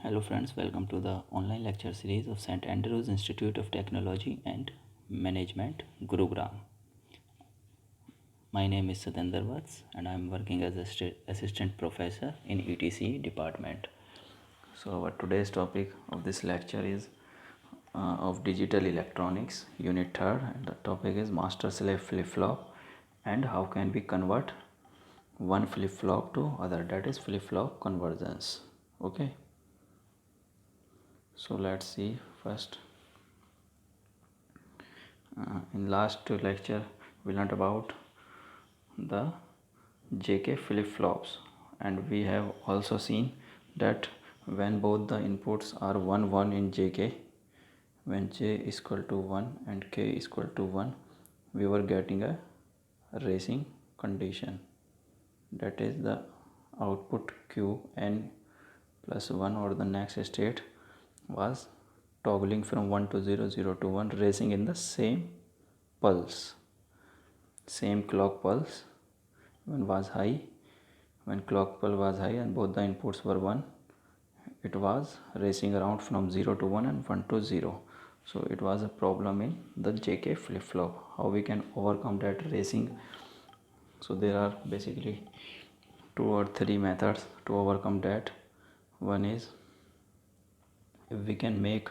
Hello friends, welcome to the online lecture series of St. Andrews Institute of Technology and Management, Gurugram. My name is Satendra Vats and I am working as assistant professor in ETC department. So our today's topic of this lecture is of digital electronics, unit 3rd, and the topic is master slave flip-flop and how can we convert one flip-flop to other, that is flip-flop conversions. Okay. So let's see first. In last lecture we learned about the JK flip-flops, and we have also seen that when both the inputs are 1 1 in JK, when J is equal to 1 and K is equal to 1, we were getting a racing condition, that is the output Qn plus 1 or the next state was toggling from 1 to 0, 0 to 1, racing in the same pulse, same clock pulse. When clock pulse was high and both the inputs were 1, it was racing around from 0 to 1 and 1 to 0. So it was a problem in the JK flip-flop. How we can overcome that racing? So there are basically 2 or 3 methods to overcome that. One is, if we can make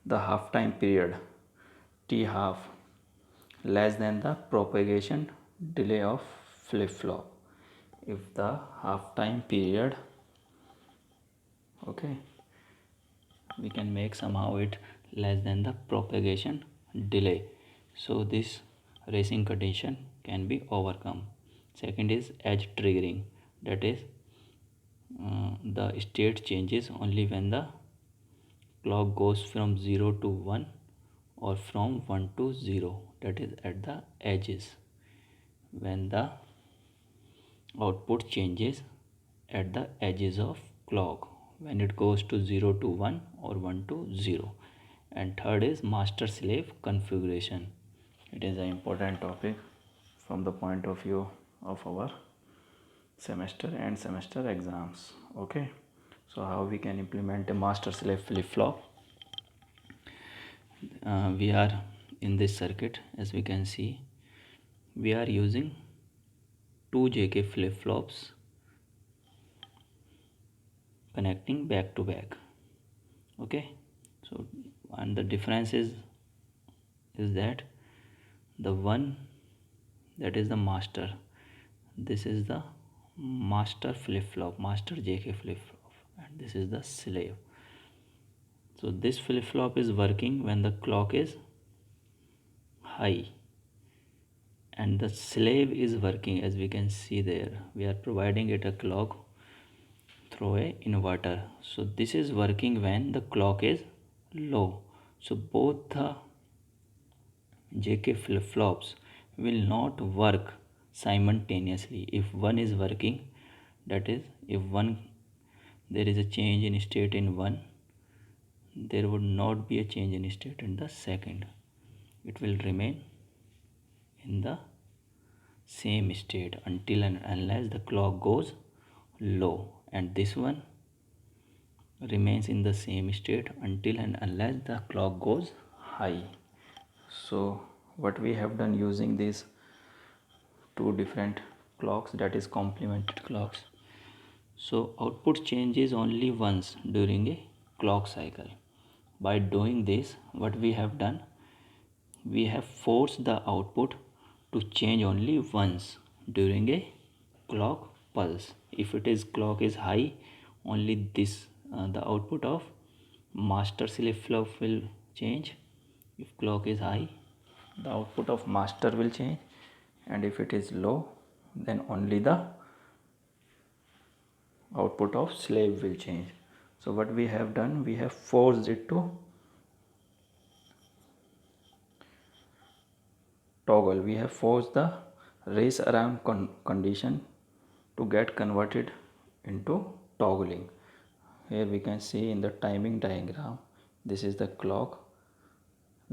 the half time period T half less than the propagation delay of flip-flop. If the half time period, okay, we can make somehow it less than the propagation delay, so this racing condition can be overcome. Second is edge triggering, that is the state changes only when the clock goes from 0 to 1 or from 1 to 0, that is at the edges. When the output changes at the edges of clock, when it goes to 0 to 1 or 1 to 0. And third is master slave configuration. It is an important topic from the point of view of our semester and semester exams. Okay, so how we can implement a master slave flip-flop? We are in this circuit, as we can see, we are using two JK flip-flops connecting back to back. Okay, so and the difference is that the one, that is the master, this is the master flip-flop, master JK flip-flop, and this is the slave. So this flip-flop is working when the clock is high, and the slave is working, as we can see there, we are providing it a clock through a inverter. So this is working when the clock is low. So both the JK flip-flops will not work simultaneously. If one is working, that is, if one, there is a change in state in one, there would not be a change in state in the second. It will remain in the same state until and unless the clock goes low, and this one remains in the same state until and unless the clock goes high. So what we have done using these two different clocks, that is complemented clocks, so output changes only once during a clock cycle. By doing this, what we have done, we have forced the output to change only once during a clock pulse. If it is clock is high, only this the output of master flip-flop will change. If clock is high, the output of master will change, and if it is low, then only the output of slave will change. So what we have done, we have forced it to toggle. We have forced the race around condition to get converted into toggling. Here we can see in the timing diagram, this is the clock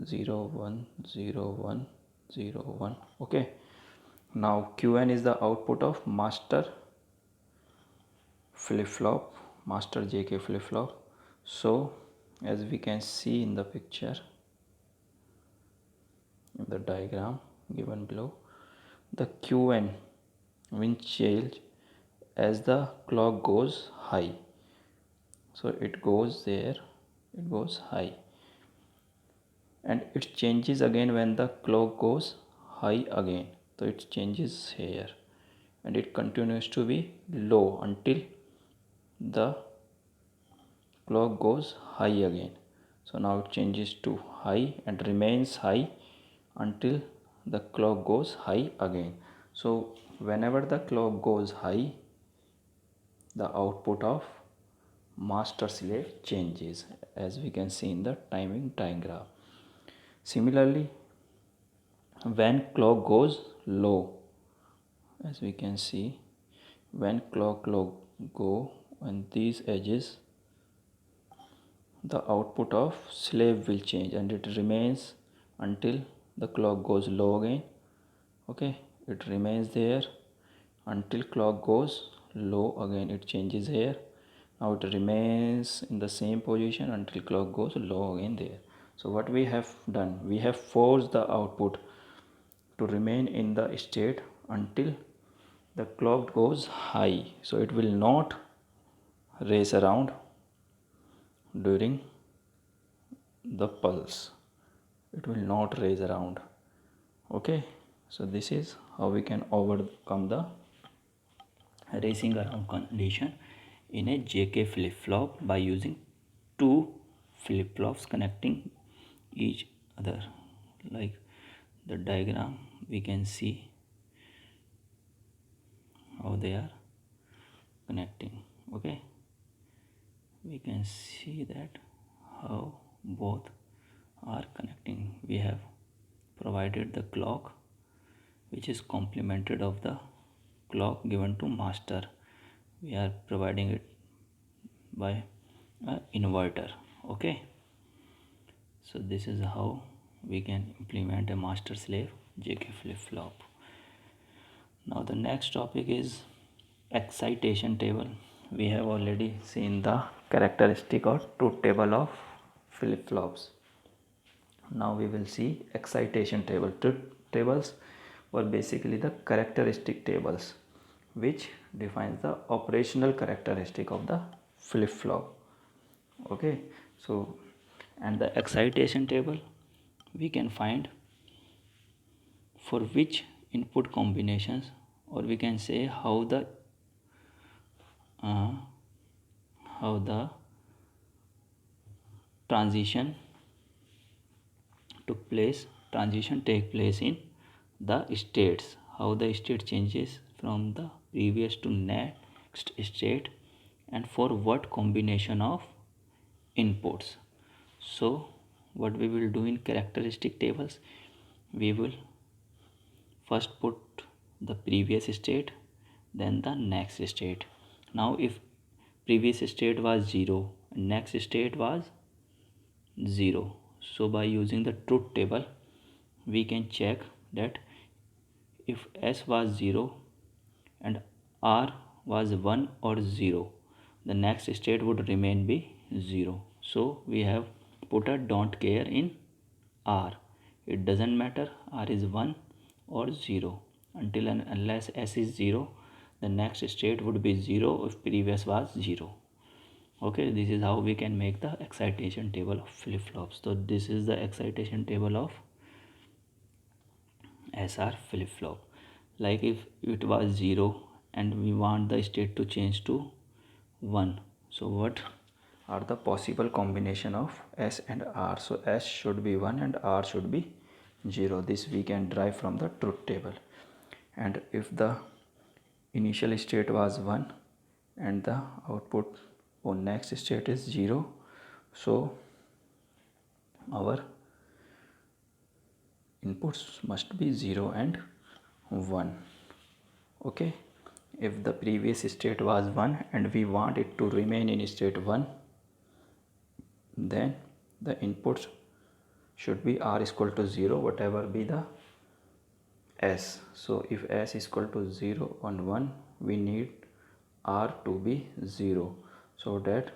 0 1 0 1 0 1. Okay, now Qn is the output of master flip-flop, master JK flip-flop. So as we can see in the picture, in the diagram given below, the Qn will change as the clock goes high. So it goes there, it goes high, and it changes again when the clock goes high again. So it changes here, and it continues to be low until the clock goes high again. So now it changes to high and remains high until the clock goes high again. So whenever the clock goes high, the output of master slave changes, as we can see in the timing diagram. Similarly, when clock goes low, as we can see, when clock go on these edges, the output of slave will change, and it remains until the clock goes low again. Okay, it remains there until clock goes low again. It changes here. Now it remains in the same position until clock goes low again there. So what we have done, we have forced the output to remain in the state until the clock goes high. So it will not race around during the pulse. It will not race around. Okay, so this is how we can overcome the racing around condition in a JK flip-flop by using two flip-flops connecting each other. Like the diagram, we can see how they are connecting. Okay, we can see that how both are connecting. We have provided the clock which is complemented of the clock given to master. We are providing it by an inverter. Okay, so this is how we can implement a master slave JK flip-flop. Now the next topic is excitation table. We have already seen the characteristic or truth table of flip-flops. Now we will see excitation table. Truth tables were basically the characteristic tables which defines the operational characteristic of the flip-flop. Okay, so and the excitation table we can find for which input combinations, or we can say uh, how the transition take place in the states, how the state changes from the previous to next state, and for what combination of inputs. So what we will do in characteristic tables, we will first put the previous state, then the next state. Now if previous state was 0 and next state was 0, so by using the truth table we can check that if S was 0 and R was 1 or 0, the next state would remain be 0. So we have put a don't care in R. It doesn't matter R is 1 or 0. Until and unless S is 0, the next state would be 0 if previous was 0. Okay, this is how we can make the excitation table of flip-flops. So this is the excitation table of SR flip-flop. Like if it was 0 and we want the state to change to 1, so what are the possible combination of S and R? So S should be 1 and R should be 0. This we can derive from the truth table. And if the initial state was 1 and the output or next state is 0, so our inputs must be 0 and 1. Okay, if the previous state was 1 and we want it to remain in state 1, then the inputs should be R is equal to 0 whatever be the S. So if S is equal to 0 and 1, we need R to be 0 so that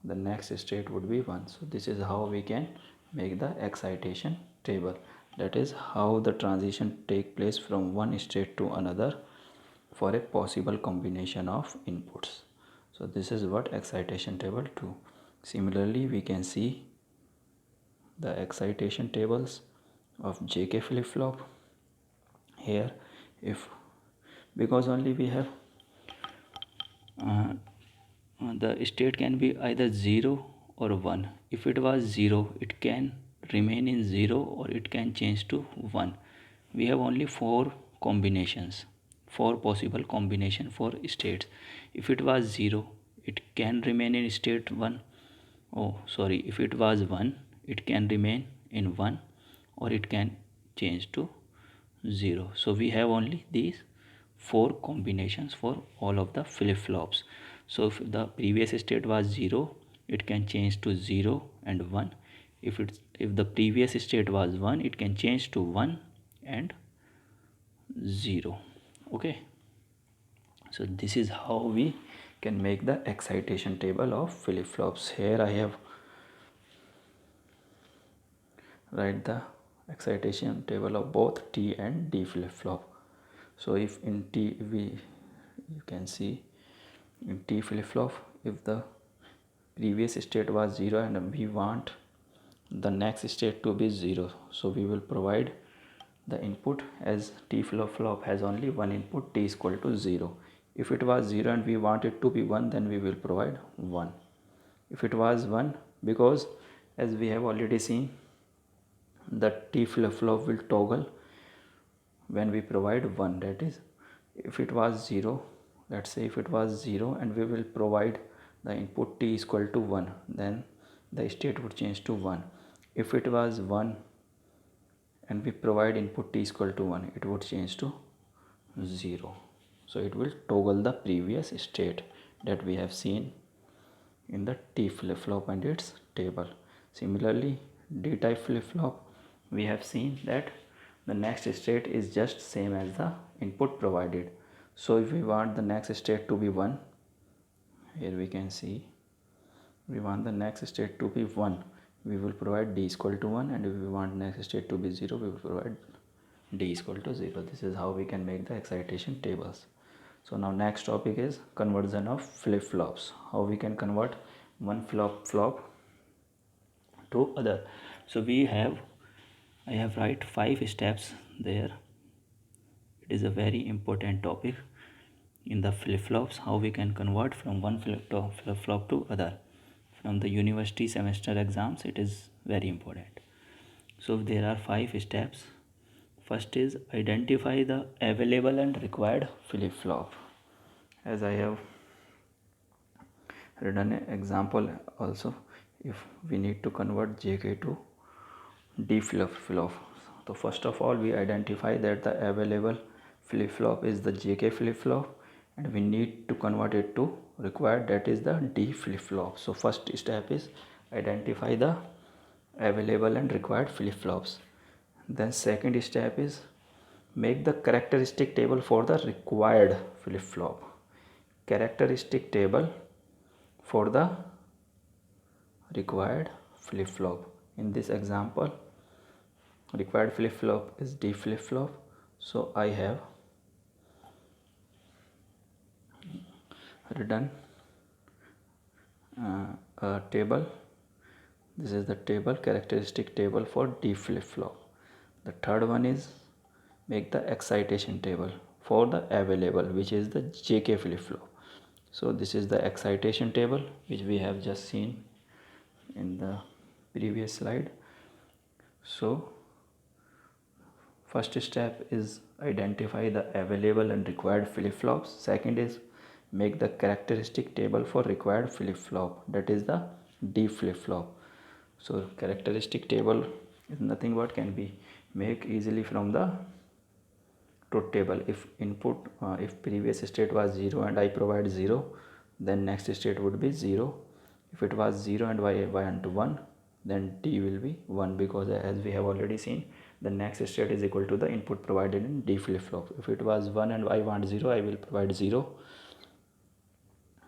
the next state would be 1. So this is how we can make the excitation table. That is how the transition take place from one state to another for a possible combination of inputs. So this is what excitation table do. Similarly, we can see the excitation tables of JK flip-flop here. If because only we have uh, the state can be either 0 or 1. If it was 0, it can remain in 0 or it can change to 1. We have only 4 combinations, 4 possible combination for states. If it was 0, it can remain in state 1. Oh, sorry, if it was 1, it can remain in 1 or it can change to 0. So we have only these 4 combinations for all of the flip-flops. So if the previous state was 0, it can change to 0 and 1. If the previous state was 1, it can change to 1 and 0. Okay, so this is how we can make the excitation table of flip-flops. Here I have write the excitation table of both T and D flip-flop. So if in T you can see in T flip-flop, if the previous state was 0 and we want the next state to be 0, so we will provide the input as T flip-flop has only one input, T is equal to 0. If it was 0 and we want it to be 1, then we will provide 1. If it was 1, because as we have already seen, the T flip-flop will toggle when we provide 1. That is, if it was 0, let's say if it was 0 and we will provide the input T is equal to 1, then the state would change to 1. If it was 1 and we provide input T is equal to 1, it would change to 0. So it will toggle the previous state that we have seen in the T flip-flop and its table. Similarly, D type flip-flop, we have seen that the next state is just same as the input provided. So if we want the next state to be 1, here we can see we want the next state to be 1, we will provide D is equal to 1, and if we want next state to be 0, we will provide D is equal to 0. This is how we can make the excitation tables. So now next topic is conversion of flip-flops. How we can convert one flip-flop to other. So I have write 5 steps there. It is a very important topic in the flip-flops, how we can convert from one flip-flop to other. From the university semester exams, it is very important. So there are 5 steps. First is identify the available and required flip-flop. As I have written an example also, if we need to convert JK to D flip-flop. So first of all, we identify that the available flip-flop is the JK flip-flop and we need to convert it to required, that is the D flip-flop. So first step is identify the available and required flip-flops. Then second step is make the characteristic table for the required flip-flop. Characteristic table for the required flip-flop. In this example, required flip-flop is D flip-flop. So I have written a table. This is the table, characteristic table for D flip-flop. The third one is make the excitation table for the available, which is the JK flip-flop. So this is the excitation table which we have just seen in the previous slide. So first step is identify the available and required flip-flops. Second is make the characteristic table for required flip-flop, that is the D flip-flop. So characteristic table is nothing but can be make easily from the truth table. If input if previous state was 0 and I provide 0, then next state would be 0. If it was 0 and y want 1, then T will be 1, because as we have already seen, the next state is equal to the input provided in D flip-flop. If it was 1 and I want 0, I will provide 0.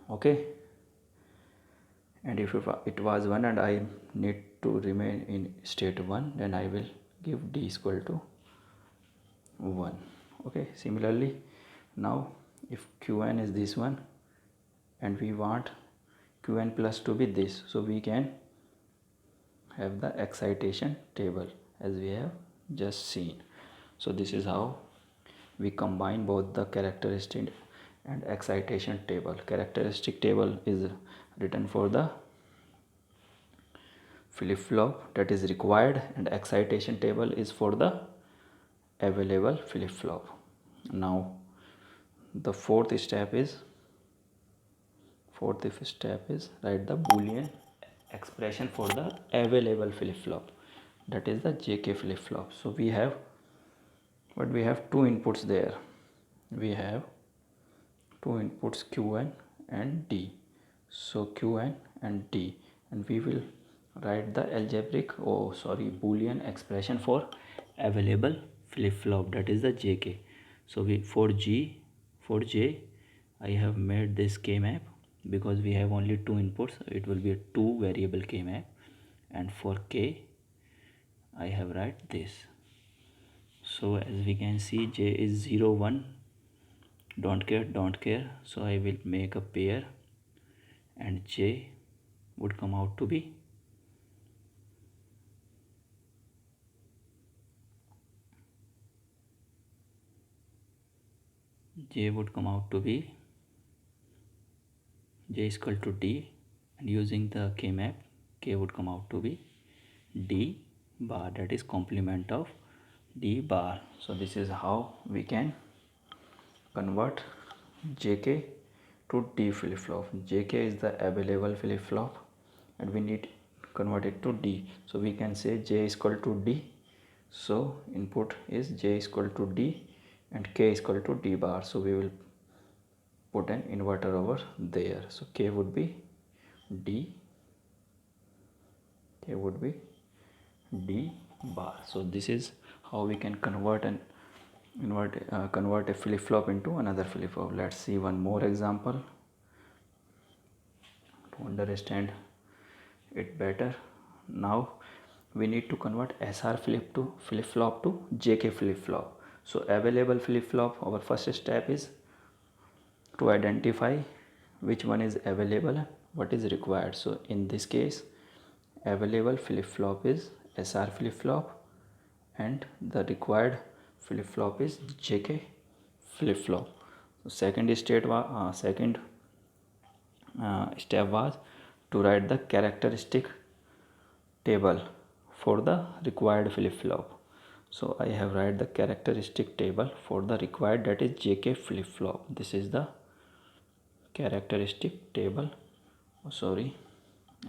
Okay. and if it was 1 and I need to remain in state 1, then I will give D is equal to 1. Okay, similarly now if Qn is this one and we want Qn plus to be this, so we can have the excitation table as we have just seen. So this is how we combine both the characteristic and excitation table. Characteristic table is written for the flip-flop that is required, and excitation table is for the available flip-flop. Now the fourth step is write the boolean expression for the available flip-flop, that is the JK flip-flop. So we have two inputs there. We have two inputs Qn and D. So Qn and D, and we will write the boolean expression for available flip-flop, that is the JK. So for J I have made this K map because we have only two inputs, it will be a two variable K map, and for K I have write this. So as we can see, J is 0 1, don't care, so I will make a pair and J would come out to be J is equal to D, and using the K map, K would come out to be D bar, that is complement of D bar. So this is how we can convert JK to D flip-flop. JK is the available flip-flop and we need to convert it to D. So we can say J is equal to D. So input is J is equal to D and K is equal to D bar. So we will put an inverter over there. So K would be D bar. So this is how we can convert a flip-flop into another flip-flop. Let's see one more example to understand it better. Now we need to convert SR flip-flop to JK flip-flop. So available flip-flop, our first step is to identify which one is available and what is required. So in this case, available flip-flop is SR flip-flop and the required flip-flop is JK flip-flop. So second step was to write the characteristic table for the required flip-flop. So I have write the characteristic table for the required, that is JK flip-flop. This is the characteristic table. I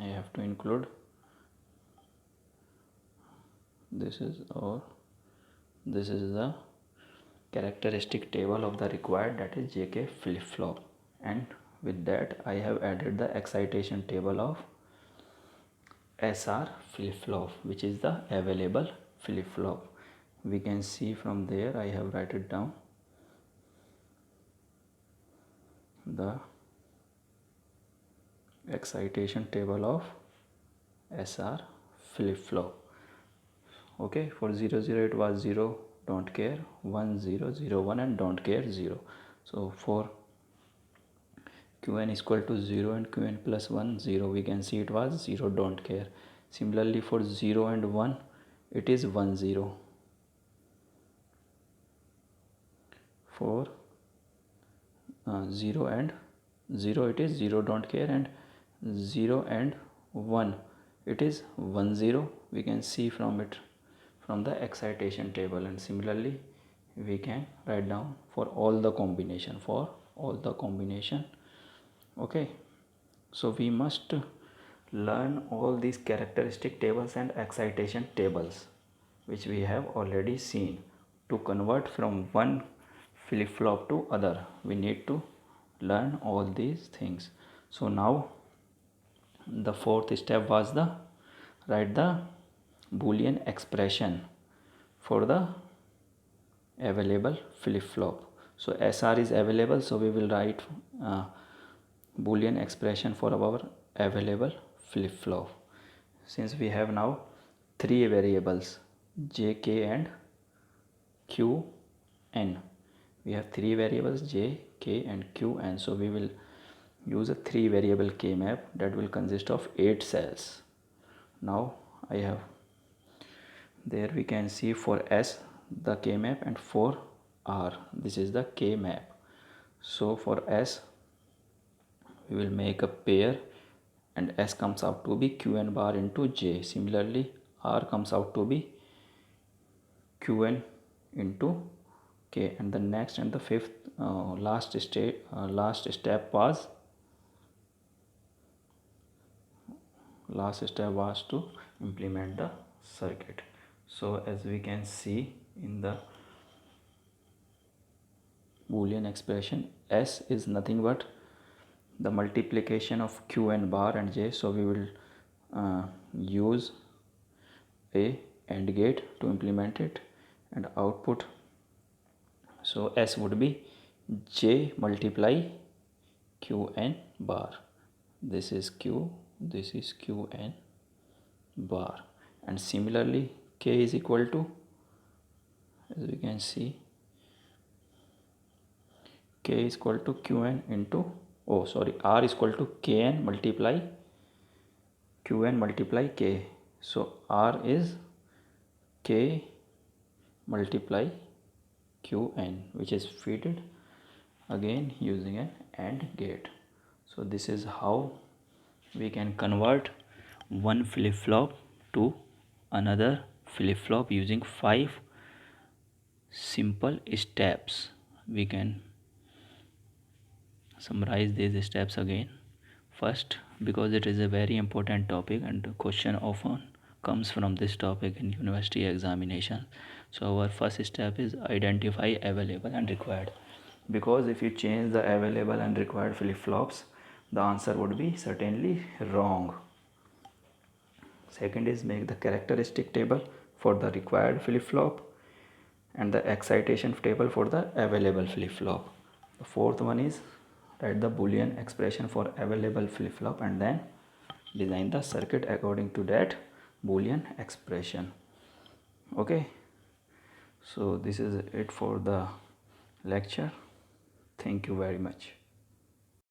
have to include this is the characteristic table of the required, that is JK flip-flop, and with that I have added the excitation table of SR flip-flop, which is the available flip-flop. We can see from there I have write it down the excitation table of SR flip-flop. Okay, for 0 0 it was 0 don't care, 1 0 0 1 and don't care 0. So for Qn is equal to 0 and Qn plus 1 0, we can see it was 0 don't care. Similarly for 0 and 1 it is 1 0. For 0 and 0 it is 0 don't care, and 0 and 1 it is 1 0. We can see from the excitation table, and similarly we can write down for all the combination. Okay, so we must learn all these characteristic tables and excitation tables which we have already seen. To convert from one flip-flop to other, we need to learn all these things. So now the fourth step was the write the boolean expression for the available flip-flop. So SR is available, so we will write Boolean expression for our available flip-flop. Since we have now three variables j, k and q, n. We have three variables j, k and q, n. So we will use a three variable k map that will consist of 8 cells. Now I have, there we can see for S the k map, and for R this is the k map. So for S we will make a pair, and S comes out to be qn bar into j. Similarly R comes out to be qn into k, and the next and the fifth last step was to implement the circuit. So as we can see in the Boolean expression, S is nothing but the multiplication of qn bar and j. So we will use a AND gate to implement it, and output, so S would be j multiply qn bar. This is q, this is qn bar, and similarly k is equal to, as we can see, k is equal to qn into, oh sorry, r is equal to kn multiply qn multiply k. So r is k multiply qn, which is fitted again using an AND gate. So this is how we can convert one flip-flop to another flip-flop using 5 simple steps. We can summarize these steps again. First, because it is a very important topic and the question often comes from this topic in university examination, so our first step is identify available and required, because if you change the available and required flip-flops, the answer would be certainly wrong. Second is make the characteristic table for the required flip-flop and the excitation table for the available flip-flop. The fourth one is write the Boolean expression for available flip-flop and then design the circuit according to that Boolean expression. Okay, so this is it for the lecture. Thank you very much.